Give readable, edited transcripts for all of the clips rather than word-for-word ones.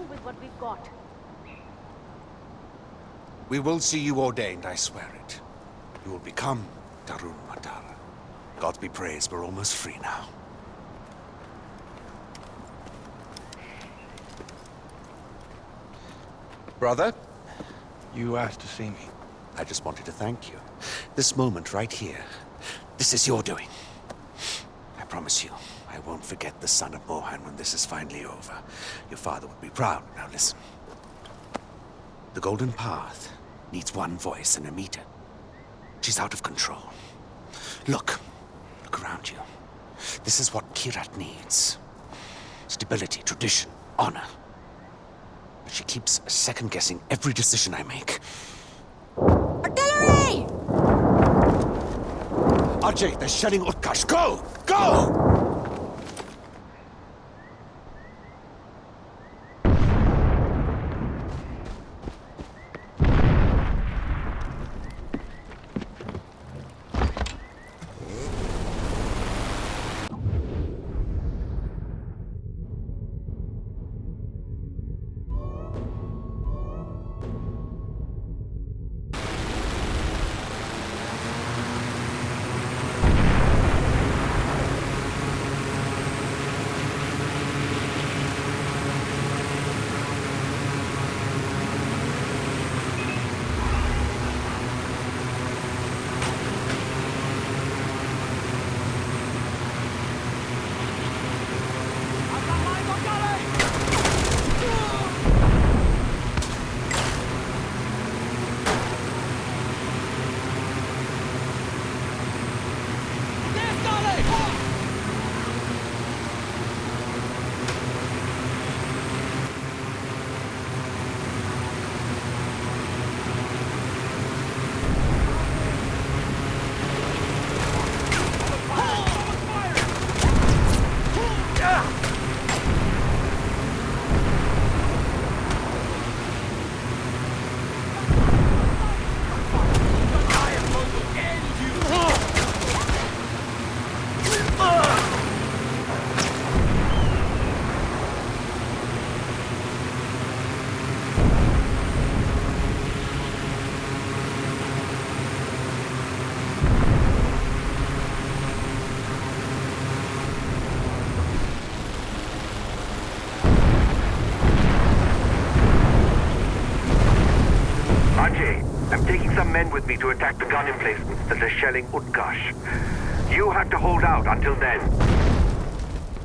with what we've got. We will see you ordained, I swear it. You will become Darun Matara. God be praised, we're almost free now. Brother? You asked to see me. I just wanted to thank you. This moment right here, this is your doing. I promise you, I won't forget the son of Mohan when this is finally over. Your father would be proud. Now listen. The Golden Path needs one voice and a meter. She's out of control. Look around you. This is what Kyrat needs. Stability, tradition, honor. But she keeps second-guessing every decision I make. Artillery! Ajay, they're shelling Utkarsh. Go! Go! With me to attack the gun emplacements that are shelling Utkarsh. You have to hold out until then.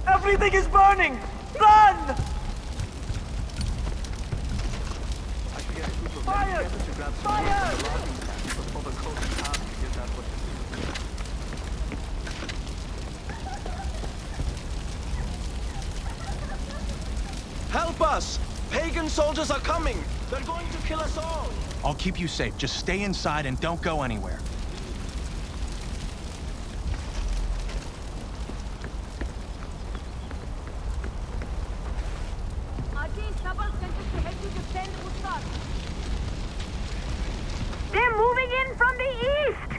Everything is burning! Run! Fire! Fire! Help us! Pagan soldiers are coming! They're going to kill us all! I'll keep you safe. Just stay inside and don't go anywhere. Ajay, Sabal sent us to help you defend Utkarsh. They're moving in from the east!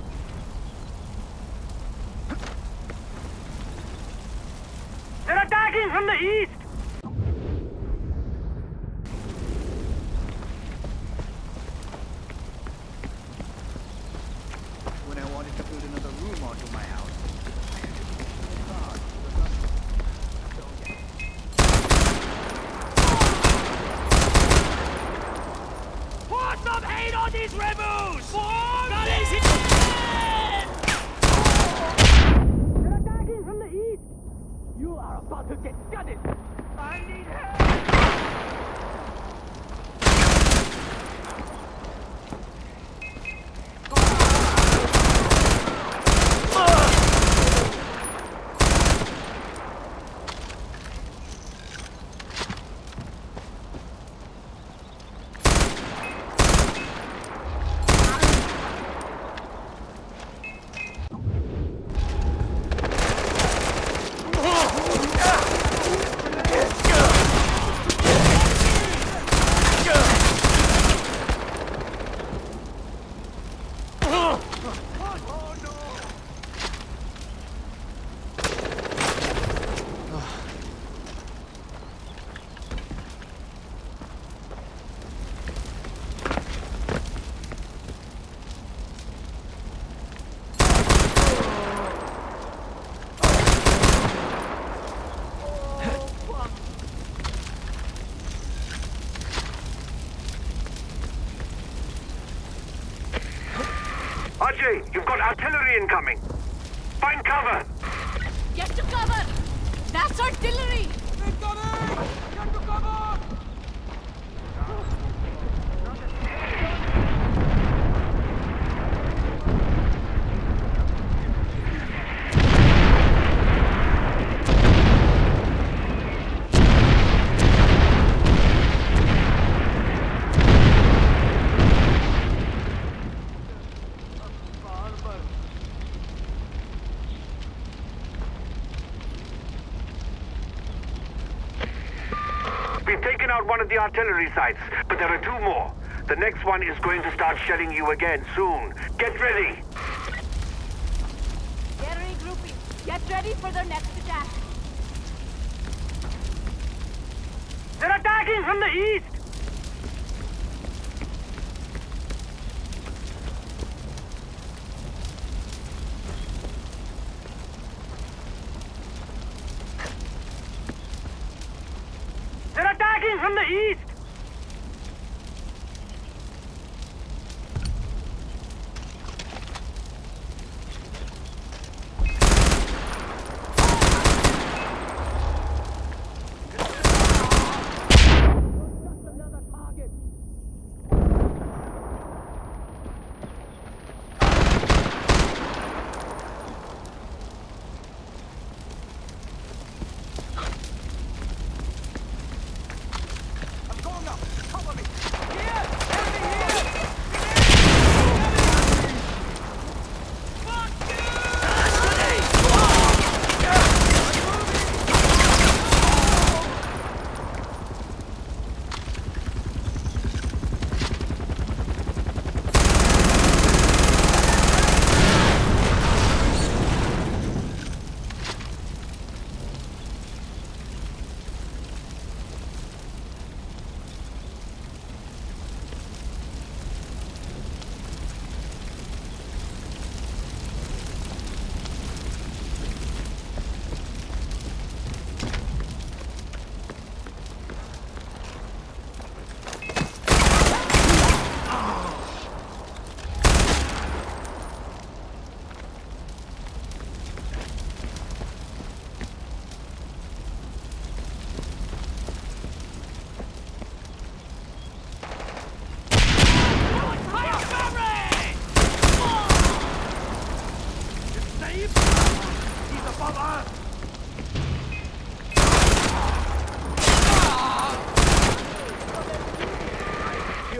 They're attacking from the east! These rebels! They're attacking from the east! You are about to get gutted! I need help! Jay, you've got artillery incoming. Find cover. Get to cover! That's artillery! We've taken out one of the artillery sites, but there are two more. The next one is going to start shelling you again soon. Get ready. They're regrouping. Get ready for their next attack. They're attacking from the east! They're attacking from the east!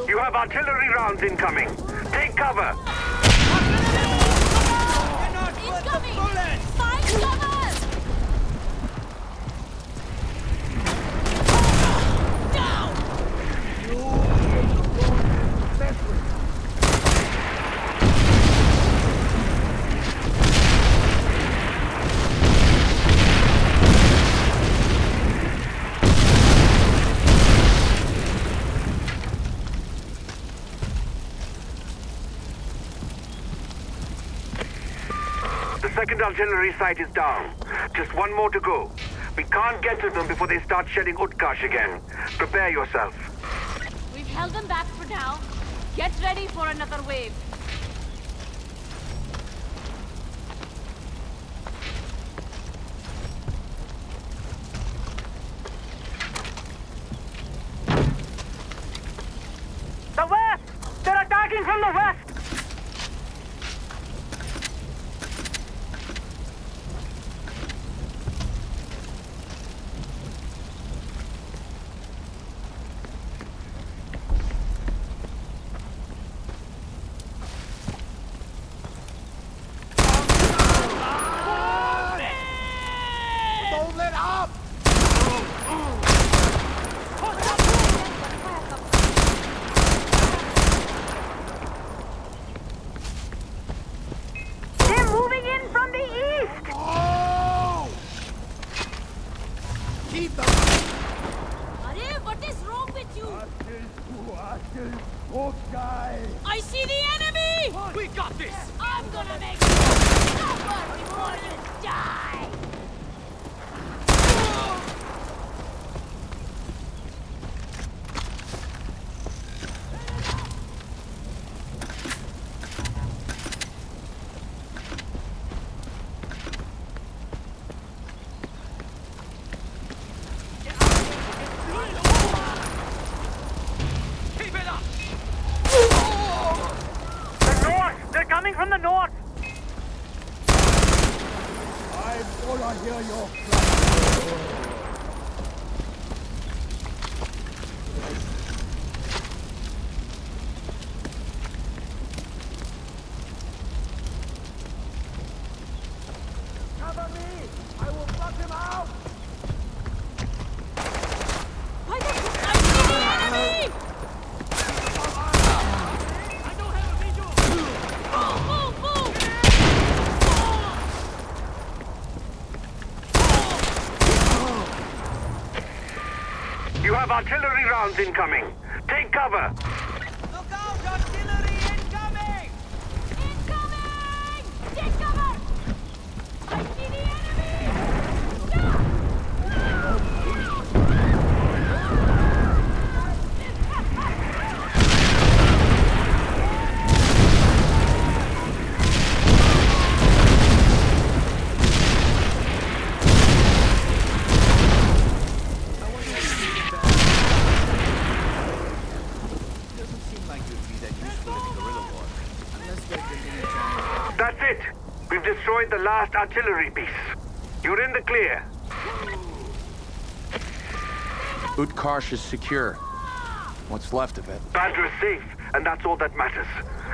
You have artillery rounds incoming. Take cover. Incoming! Find cover! Down! The second artillery site is down. Just one more to go. We can't get to them before they start shelling Utkarsh again. Prepare yourself. We've held them back for now. Get ready for another wave. The west! They're attacking from the west! They're moving in from the east! Arey, what is wrong with you? I see the enemy! We got this! I'm gonna make you suffer before you die! hear your cry. Cover me! I will pluck him out! Why don't you I see the enemy? I don't have a visual! Move! You have artillery rounds incoming. Take cover. Look out! Artillery incoming! Incoming! Take cover! I see the enemy! Doesn't seem like you'd be that useful in guerrilla war. Unless there's been any giant... That's it. We've destroyed the last artillery piece. You're in the clear. Utkarsh is secure. What's left of it? Badr is safe, and that's all that matters.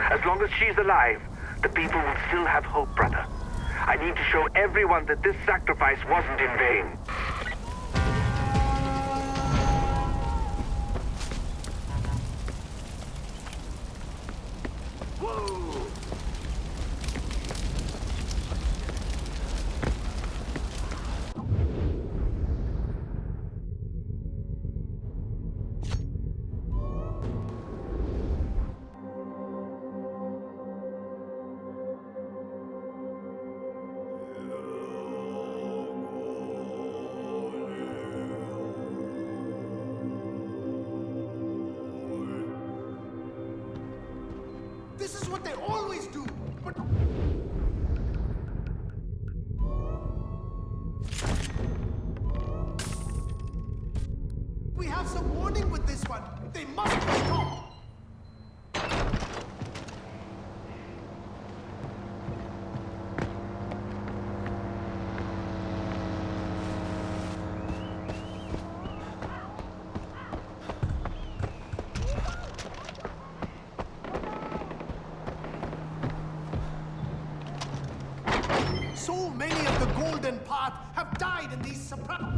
As long as she's alive, the people will still have hope, brother. I need to show everyone that this sacrifice wasn't in vain. This is what they always do! But... We have some warning with this one. They must be stopped! So many of the Golden Path have died in these surprises.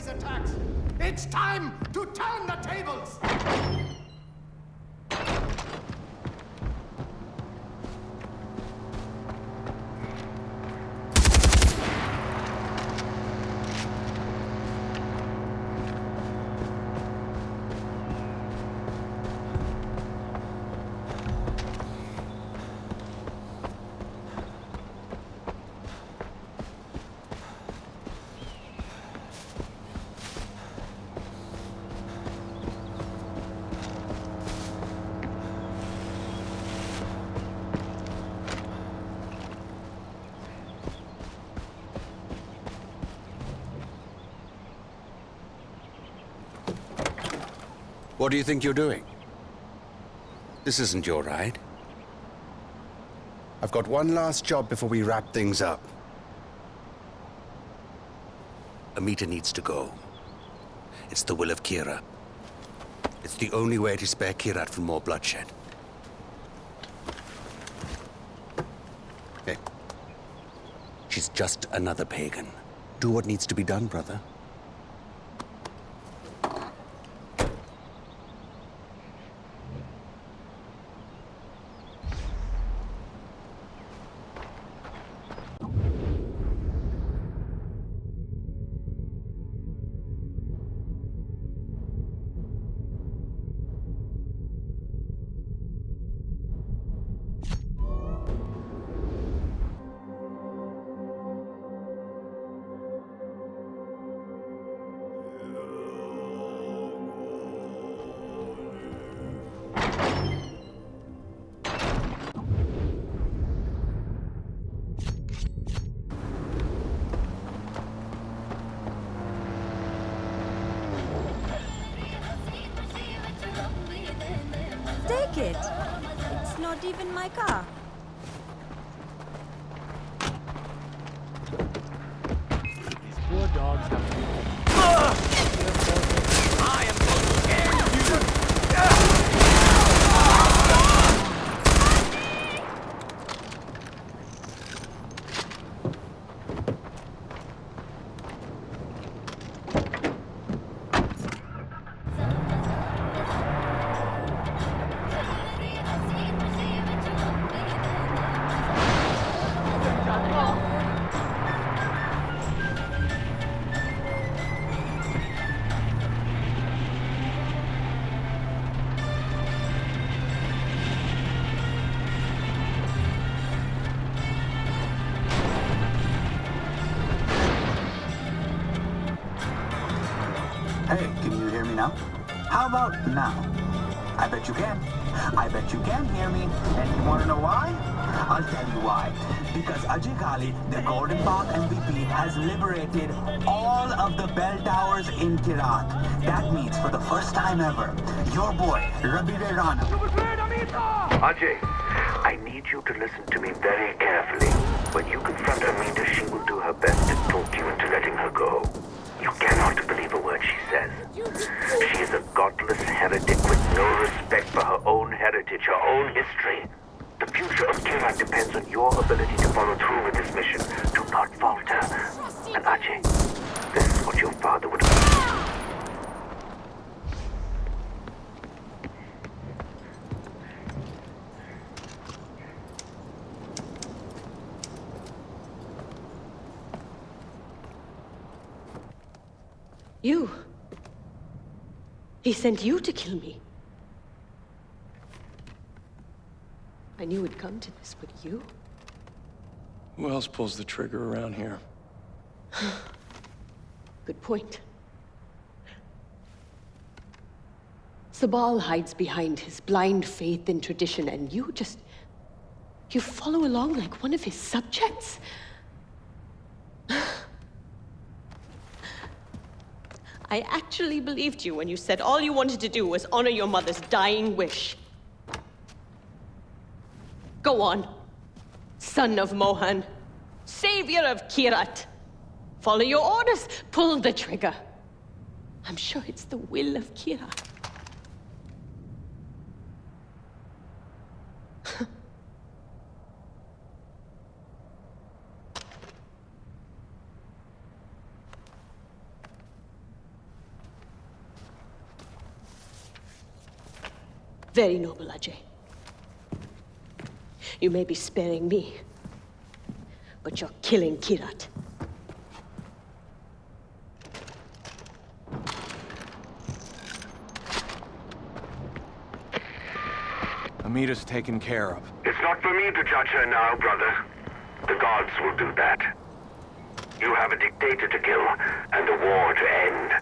Attacks. It's time to turn the tables! What do you think you're doing? This isn't your ride. I've got one last job before we wrap things up. Amita needs to go. It's the will of Kira. It's the only way to spare Kirat from more bloodshed. Hey. She's just another pagan. Do what needs to be done, brother. Take it. It's not even my car. These poor dogs have to be... Hey, can you hear me now? How about now? I bet you can. I bet you can hear me. And you want to know why? I'll tell you why. Because Ajay Kali, the Golden Path MVP, has liberated all of the bell towers in Kirat. That means for the first time ever, your boy, Rabi Rana. Ajay, I need you to listen to me very carefully. When you confront Amita, she will do her best to talk you into letting her go. You cannot believe a word she says. She is a godless heretic with no respect for her own heritage, her own history. The future of Kirat depends on your ability to follow through with this mission. Do not falter. And Ajay, this is what your father would... You? He sent you to kill me. I knew it'd come to this, but you? Who else pulls the trigger around here? Good point. Sabal hides behind his blind faith in tradition, and you follow along like one of his subjects? I actually believed you when you said all you wanted to do was honor your mother's dying wish. Go on, son of Mohan, savior of Kirat. Follow your orders, pull the trigger. I'm sure it's the will of Kirat. Very noble, Ajay. You may be sparing me, but you're killing Kirat. Amita's taken care of. It's not for me to judge her now, brother. The gods will do that. You have a dictator to kill and a war to end.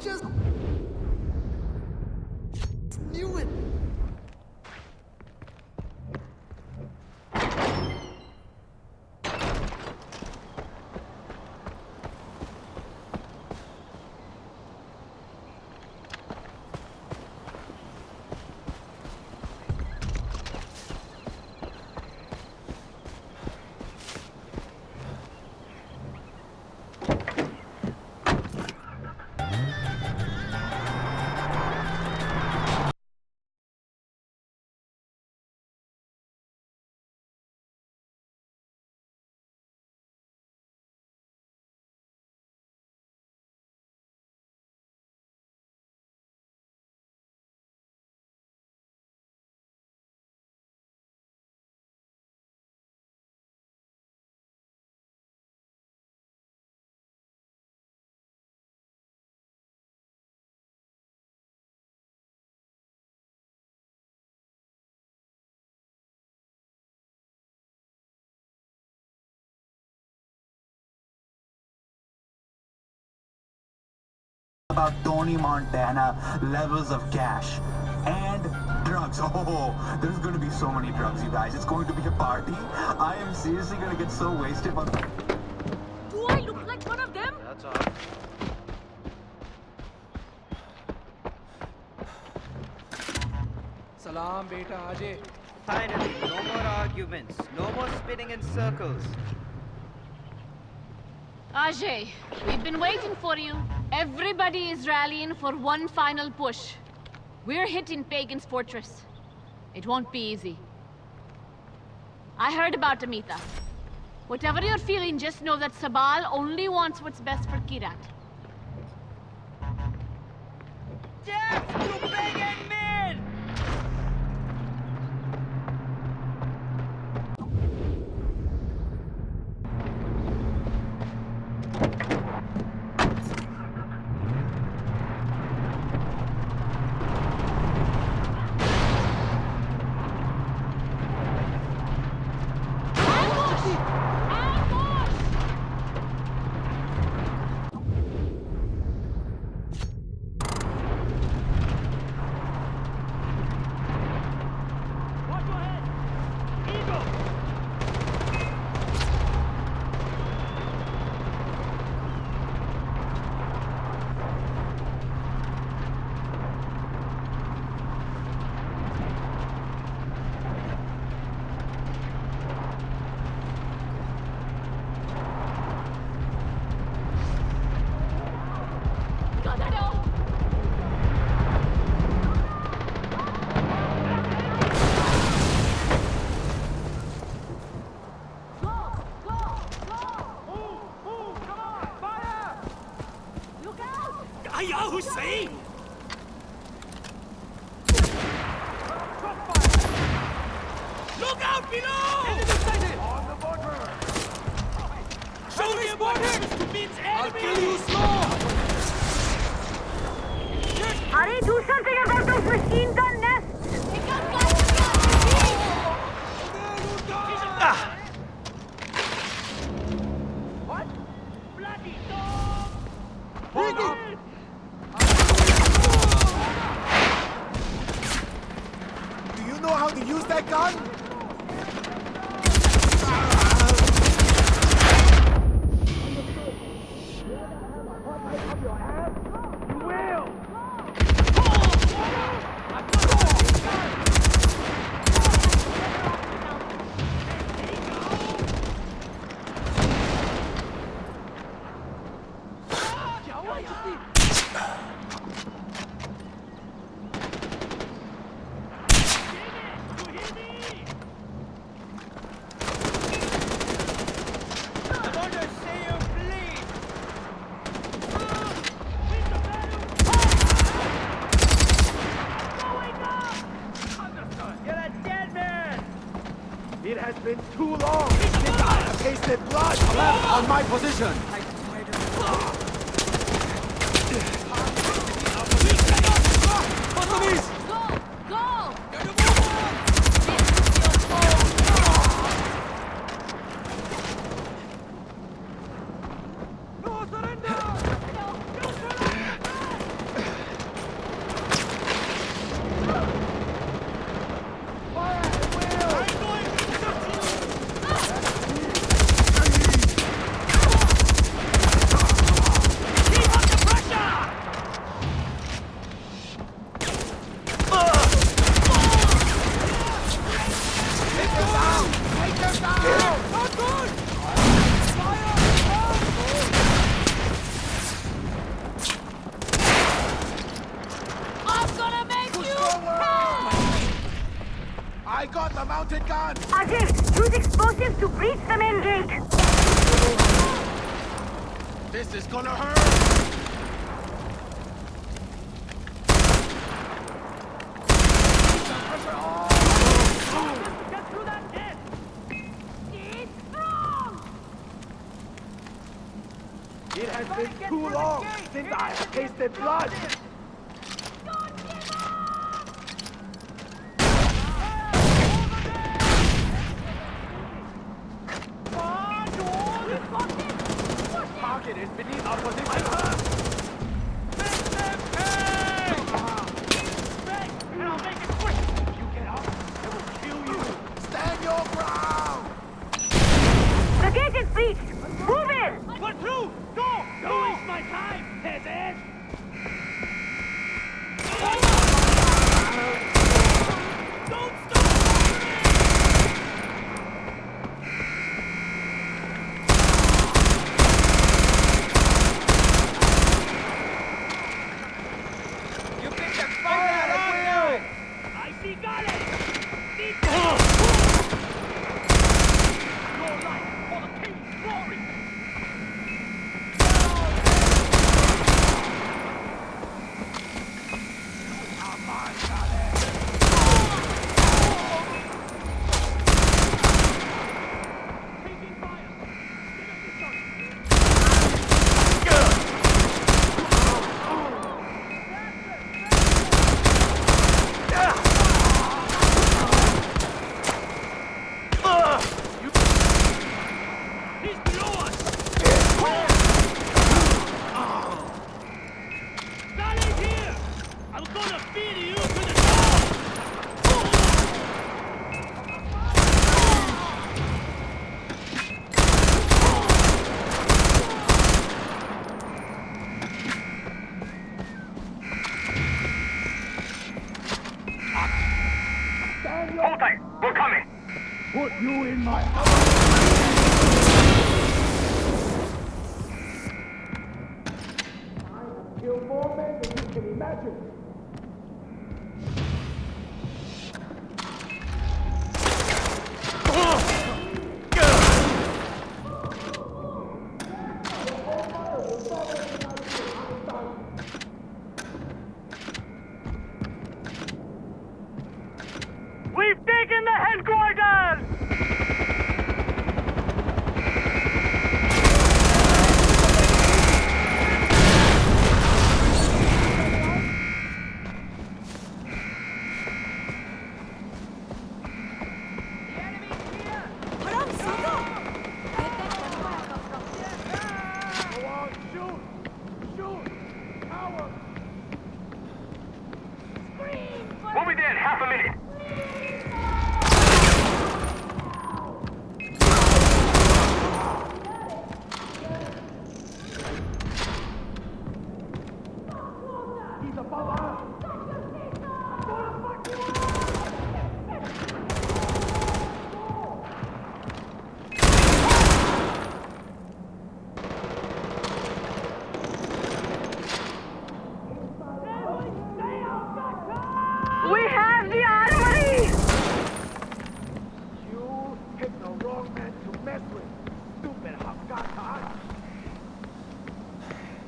just knew it. About Tony Montana levels of cash and drugs. Oh, there's gonna be so many drugs, you guys. It's going to be a party. I am seriously gonna get so wasted. But Do I look like one of them? That's all. Salam, beta Ajay. Finally, no more arguments, no more spinning in circles. Ajay, we've been waiting for you. Everybody is rallying for one final push. We're hitting Pagan's fortress. It won't be easy. I heard about Amita. Whatever you're feeling, just know that Sabal only wants what's best for Kyrat. Death to Pagan men! Hurry, do something about those machine gun nests! What? Bloody Do you know how to use that gun? It has been too long since I have tasted blood. On my position. got the mounted gun! Ajay, use explosives to breach the main gate! This is gonna hurt! Get through that gate! Stay strong! It has been too long since I have tasted blood! Target is beneath our position! Stand your ground! The gate is breached! Move in! Put through! Go! Don't waste my time, peasant! Don't stop! You picked a fire at will! I see Gale! Your life for the king's glory! He's below us! Gale's here! I'm gonna feed you to the dog! Hold tight! We're coming! Put you in my kill more men than you can imagine. We've taken the headquarters! Haram, Sito! Go on, shoot! Shoot! Coward! We'll be there in half a minute! He's above us! We have the armory! You picked the wrong man to mess with, stupid Hafgatan!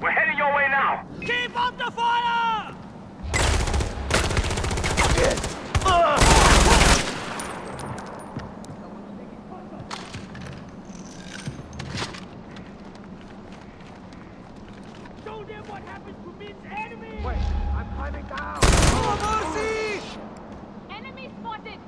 We're heading your way now! Keep up the fire! Show them what happens to Min's enemy! Wait, I'm climbing down! Oh, mercy! Enemy spotted!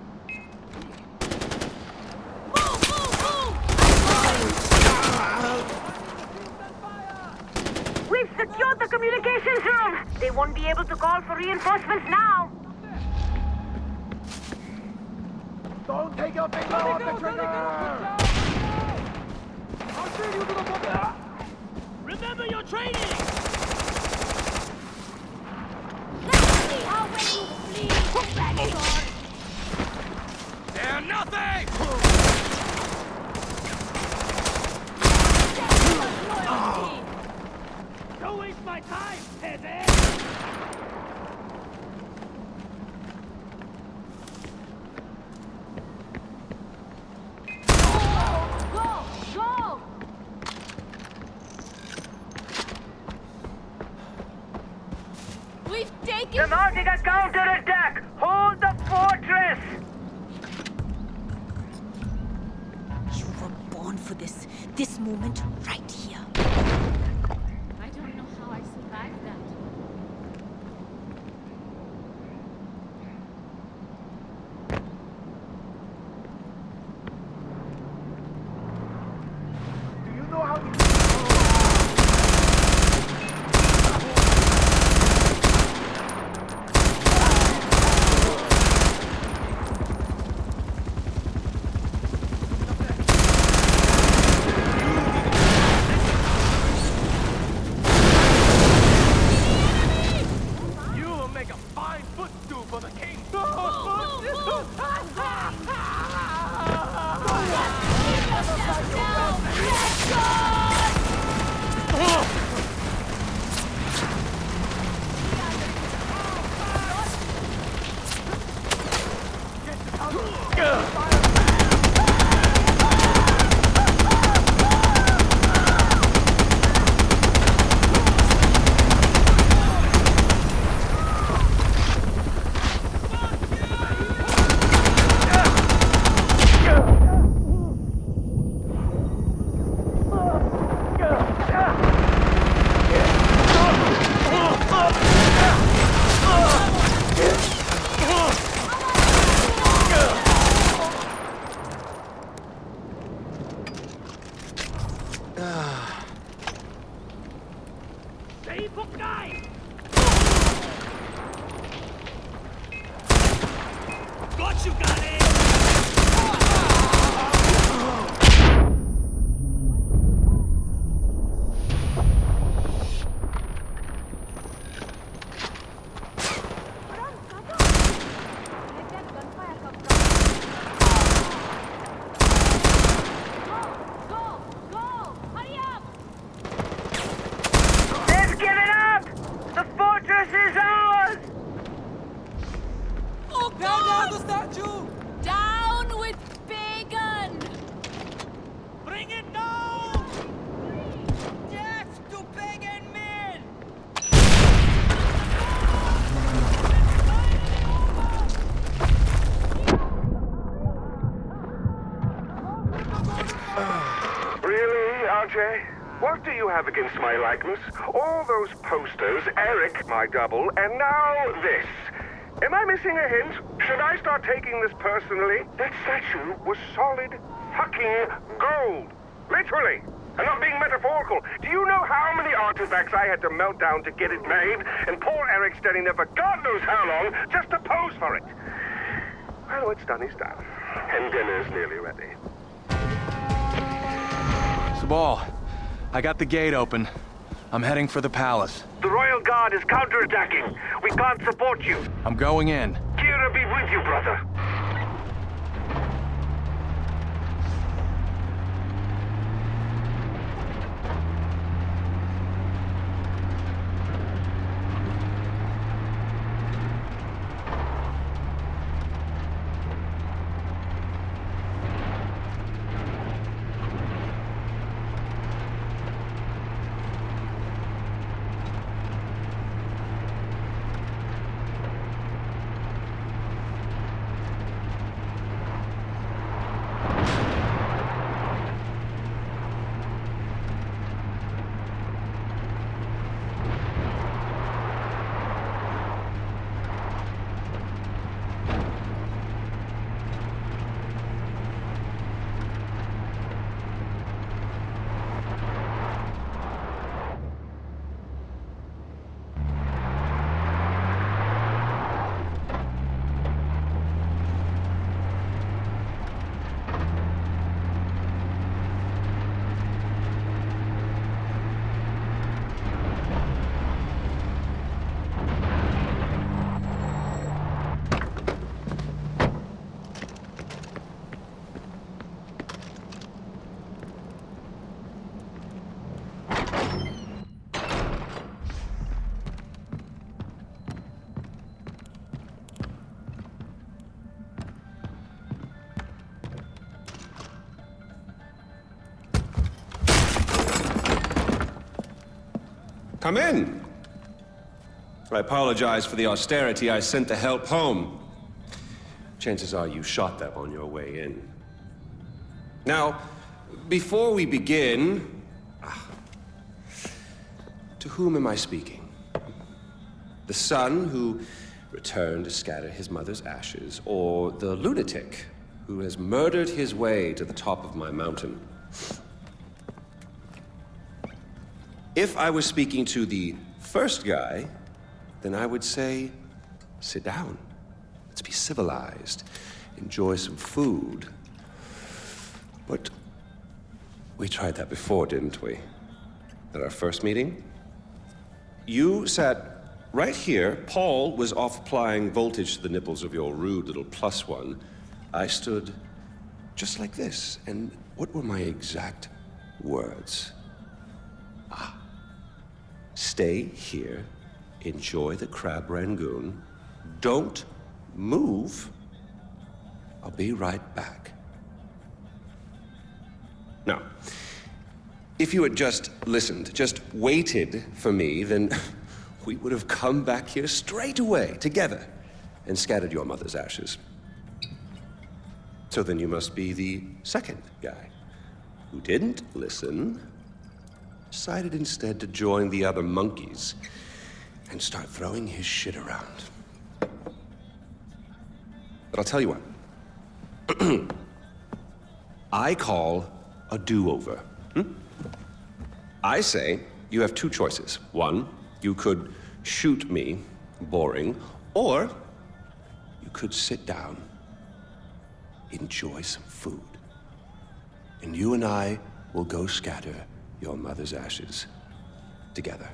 We've secured the communications room! They won't be able to call for reinforcements now! Don't take your finger off the trigger! I'll shoot you to the bottom! Remember your training! Let's see how well you flee, Gladiator! They're nothing! Don't waste my time, peasant! This moment, right here. I don't know how I survived that. Do you know how to... You'll make a fine footstool for the king. Got you, got it! Let's give it up! The fortress is ours! Oh, Down the statue! down with Pagan! Bring it down! Death to pagan men! Really, RJ? What do you have against my likeness? All those posters, Eric, my double, and now this. Am I missing a hint? Should I start taking this personally? That statue was solid fucking gold. Literally. I'm not being metaphorical. Do you know how many artifacts I had to melt down to get it made? And poor Eric standing there for God knows how long just to pose for it. Well, what's done is done. And dinner's nearly ready. Sabal, I got the gate open. I'm heading for the palace. The Royal Guard is counterattacking. We can't support you. I'm going in. Kira be with you, brother. Come in. I apologize for the austerity I sent to help home. Chances are you shot them on your way in. Now, before we begin... To whom am I speaking? The son who returned to scatter his mother's ashes, or the lunatic who has murdered his way to the top of my mountain? If I was speaking to the first guy, then I would say, sit down. Let's be civilized. Enjoy some food. But we tried that before, didn't we? At our first meeting? You sat right here. Paul was off applying voltage to the nipples of your rude little +1. I stood just like this. And what were my exact words? Stay here, enjoy the crab rangoon, don't move. I'll be right back. Now, if you had just listened, just waited for me, then we would have come back here straight away, together, and scattered your mother's ashes. So then you must be the second guy, who didn't listen, decided instead to join the other monkeys and start throwing his shit around. But I'll tell you what. I call a do-over. I say you have two choices. One, you could shoot me, boring, or you could sit down, enjoy some food, and you and I will go scatter your mother's ashes together.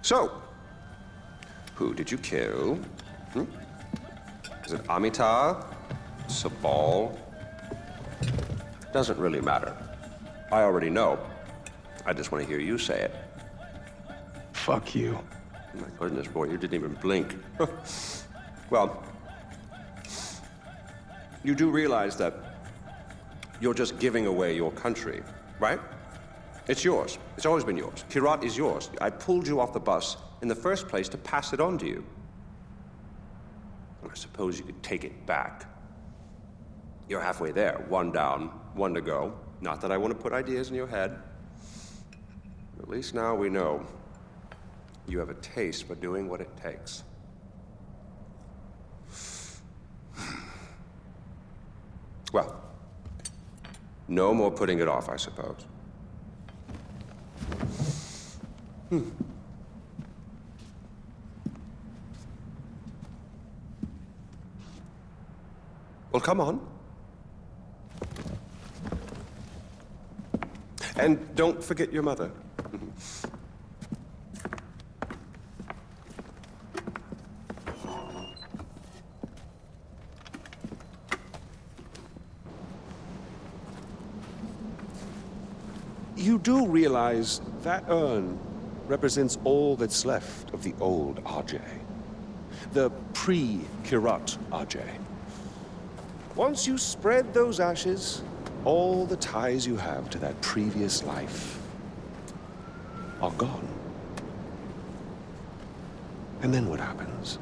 So, who did you kill? Is it Amitar? Sabal? Doesn't really matter. I already know. I just want to hear you say it. Fuck you. Oh my goodness, boy, you didn't even blink. Well, you do realize that you're just giving away your country, right? It's yours. It's always been yours. Kyrat is yours. I pulled you off the bus in the first place to pass it on to you. I suppose you could take it back. You're halfway there. One down, one to go. Not that I want to put ideas in your head. At least now we know you have a taste for doing what it takes. Well, no more putting it off, I suppose. Well, come on. And don't forget your mother. You do realize that urn represents all that's left of the old Ajay. The pre-Kyrat Ajay. Once you spread those ashes, all the ties you have to that previous life are gone. And then what happens?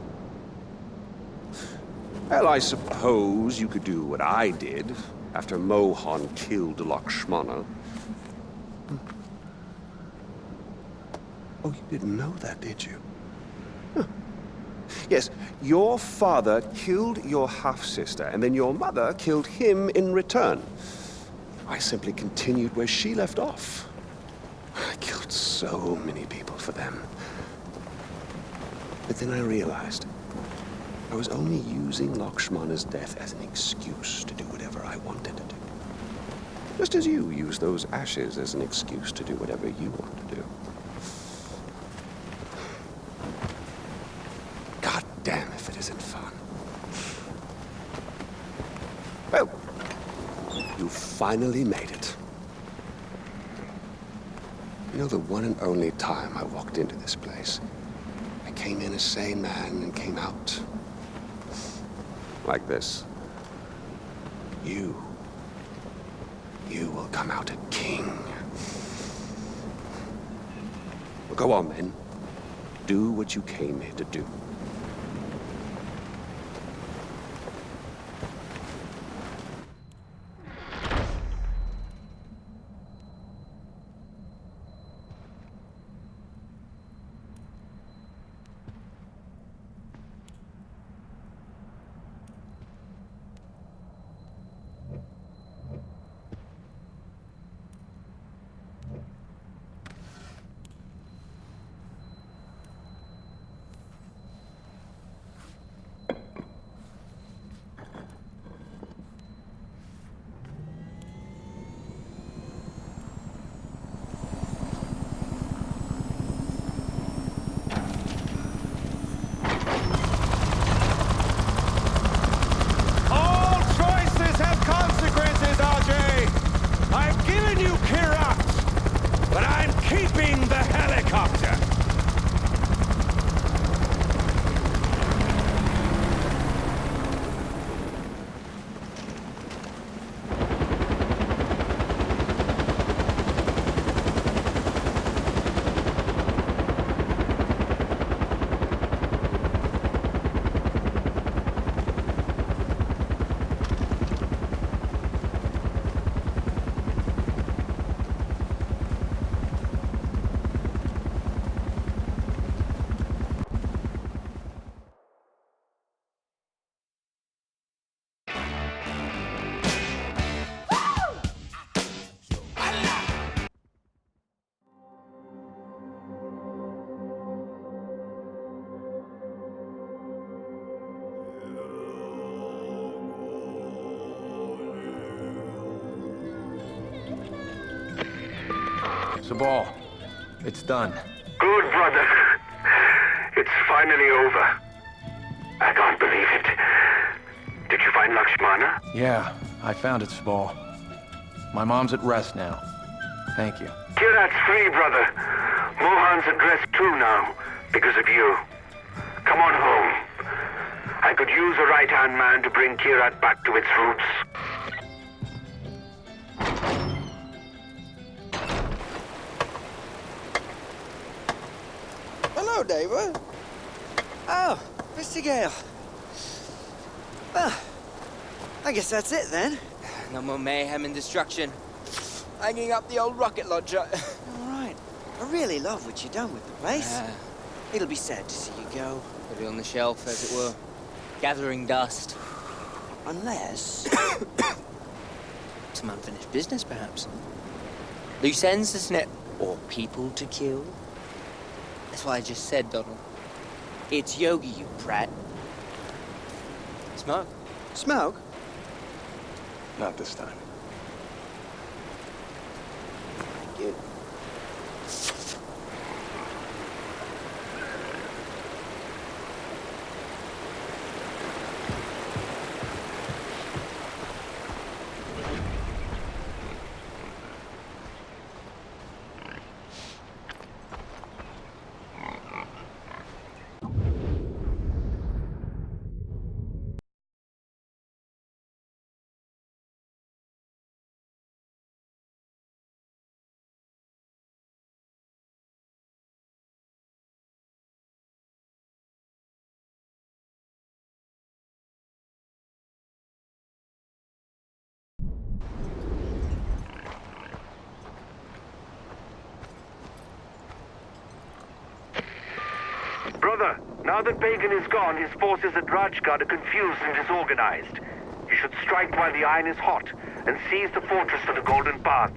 Well, I suppose you could do what I did after Mohan killed Lakshmana. Oh, you didn't know that, did you? Huh. Yes, your father killed your half-sister, and then your mother killed him in return. I simply continued where she left off. I killed so many people for them. But then I realized I was only using Lakshmana's death as an excuse to do whatever I wanted to do. Just as you use those ashes as an excuse to do whatever you want to do. God damn if it isn't fun. Well, you finally made it. You know, the one and only time I walked into this place, I came in a sane man and came out like this. You will come out a king. Well, go on, then. Do what you came here to do. Sabal, it's done. Good, brother. It's finally over. I can't believe it. Did you find Lakshmana? Yeah, I found it, Sabal. My mom's at rest now. Thank you. Kirat's free, brother. Mohan's at rest too now, because of you. Come on home. I could use a right-hand man to bring Kirat back to its roots. Hello, David. Oh, Mr. Gale. Well, I guess that's it then. No more mayhem and destruction. Hanging up the old rocket launcher. All right. I really love what you've done with the place. It'll be sad to see you go. Put it on the shelf, as it were. Gathering dust. Unless... some unfinished business, perhaps. Loose ends, isn't it? Or people to kill. That's what I just said, Donald. It's Yogi, you brat. Smoke? Smoke? Not this time. Thank you. Brother, now that Pagan is gone, his forces at Rajgarh are confused and disorganized. You should strike while the iron is hot and seize the fortress of the Golden Path.